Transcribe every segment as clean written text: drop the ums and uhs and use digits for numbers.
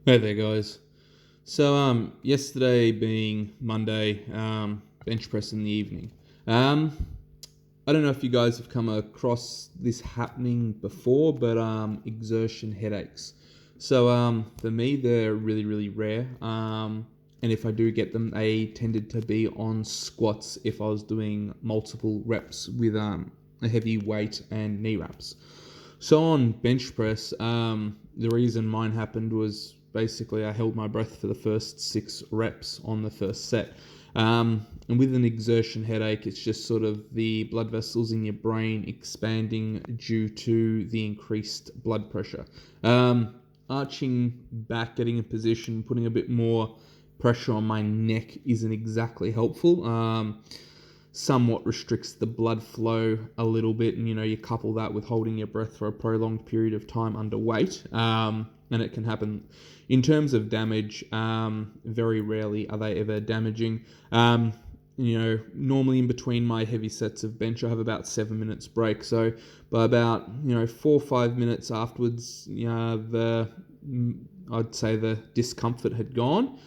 Hey there, guys. So, yesterday being Monday, bench press in the evening. Um, I don't know if you guys have come across this happening before, but exertion headaches. So, for me, they're really, really rare. And if I do get them, they tended to be on squats if I was doing multiple reps with a heavy weight and knee wraps. So on bench press, the reason mine happened was basically I held my breath for the first 6 reps on the first set. And with an exertion headache, it's just sort of the blood vessels in your brain expanding due to the increased blood pressure. Arching back, getting in position, putting a bit more pressure on my neck isn't exactly helpful. Somewhat restricts the blood flow a little bit, and you couple that with holding your breath for a prolonged period of time under weight, and it can happen. In terms of damage, very rarely are they ever damaging. Normally in between my heavy sets of bench, I have about 7 minutes break. So by about 4 or 5 minutes afterwards, I'd say the discomfort had gone.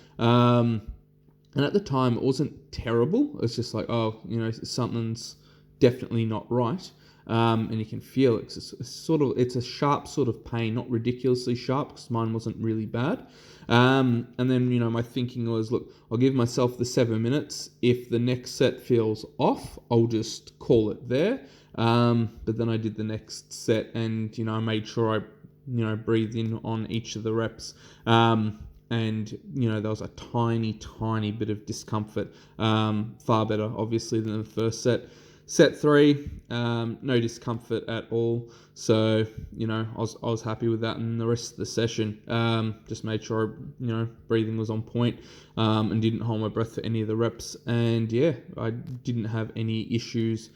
And at the time, it wasn't terrible. It was just like, something's definitely not right. And you can feel it. It's a sharp sort of pain, not ridiculously sharp, because mine wasn't really bad. And then, my thinking was, look, I'll give myself the 7 minutes. If the next set feels off, I'll just call it there. But then I did the next set, and, I made sure I, breathed in on each of the reps. And there was a tiny bit of discomfort, far better obviously than the first set. Set 3, no discomfort at all, so I was happy with that. And the rest of the session, just made sure breathing was on point, and didn't hold my breath for any of the reps, and I didn't have any issues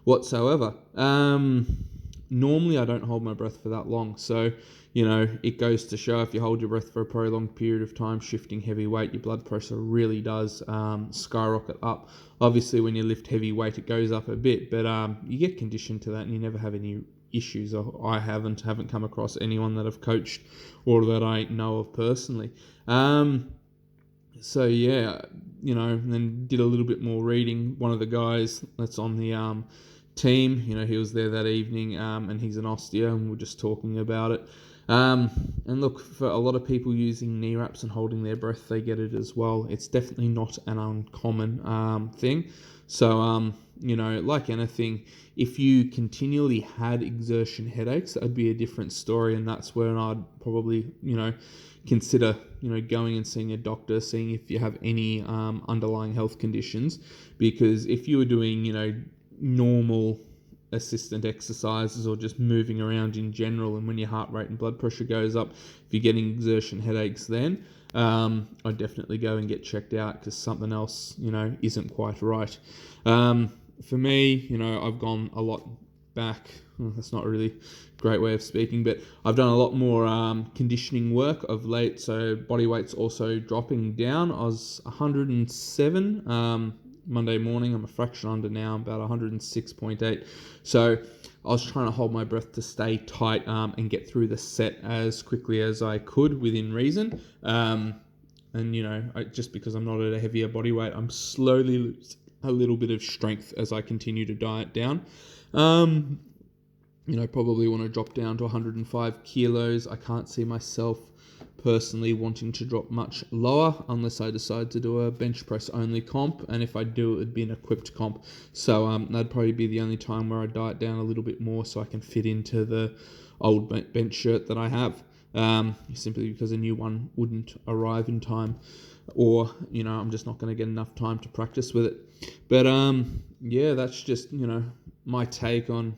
whatsoever. Normally I don't hold my breath for that long, so it goes to show, if you hold your breath for a prolonged period of time, shifting heavy weight, your blood pressure really does skyrocket up. Obviously, when you lift heavy weight, it goes up a bit, but you get conditioned to that and you never have any issues. I haven't come across anyone that I've coached or that I know of personally. Then did a little bit more reading. One of the guys that's on the team, he was there that evening, and he's an osteo, and we're just talking about it. And look, for a lot of people using knee wraps and holding their breath, they get it as well. It's definitely not an uncommon thing. So, like anything, if you continually had exertion headaches, that would be a different story, and that's where I'd probably, consider, going and seeing a doctor, seeing if you have any underlying health conditions. Because if you were doing, normal assistant exercises or just moving around in general, and when your heart rate and blood pressure goes up, if you're getting exertion headaches, then I'd definitely go and get checked out, because something else isn't quite right. For me, I've gone a lot back. That's not a really great way of speaking, but I've done a lot more conditioning work of late, so body weight's also dropping down. I was 107 Monday morning. I'm a fraction under now, about 106.8. So I was trying to hold my breath to stay tight and get through the set as quickly as I could within reason. Just because I'm not at a heavier body weight, I'm slowly losing a little bit of strength as I continue to diet down. Probably want to drop down to 105 kilos. I can't see myself personally wanting to drop much lower unless I decide to do a bench press only comp, and if I do, it would be an equipped comp. So that'd probably be the only time where I diet down a little bit more so I can fit into the old bench shirt that I have, simply because a new one wouldn't arrive in time, or I'm just not going to get enough time to practice with it. But that's just my take on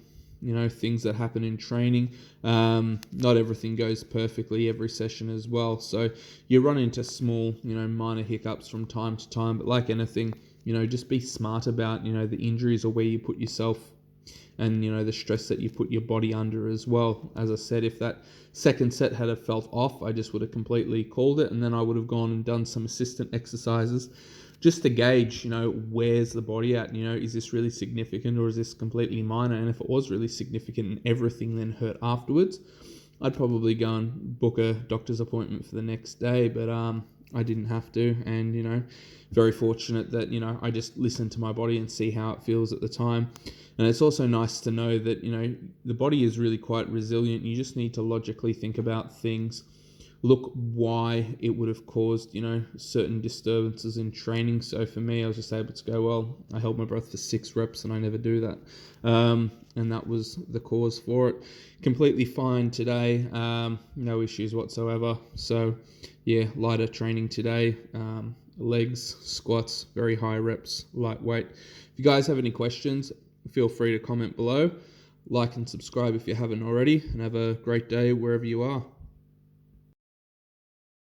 things that happen in training. Not everything goes perfectly every session as well. So you run into small, minor hiccups from time to time. But like anything, just be smart about, the injuries or where you put yourself, and, the stress that you put your body under as well. As I said, if that second set had felt off, I just would have completely called it. And then I would have gone and done some assistant exercises just to gauge, where's the body at? Is this really significant or is this completely minor? And if it was really significant and everything then hurt afterwards, I'd probably go and book a doctor's appointment for the next day, but I didn't have to, and very fortunate that I just listen to my body and see how it feels at the time. And it's also nice to know that the body is really quite resilient. You just need to logically think about things, look why it would have caused certain disturbances in training. So for me, I was just able to go, well, I held my breath for 6 reps and I never do that, and that was the cause for it. Completely fine today, no issues whatsoever. So yeah, lighter training today, legs, squats, very high reps, lightweight. If you guys have any questions, feel free to comment below. Like and subscribe if you haven't already, and have a great day wherever you are.